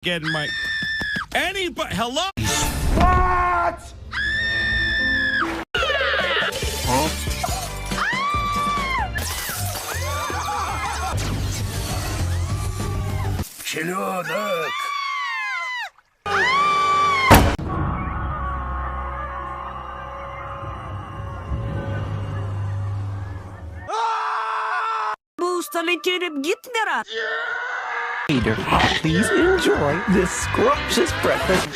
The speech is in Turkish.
Getting my anybody. Hello. What? Селедок. Bu ustalık yerim gitmera. Please enjoy this scrumptious breakfast.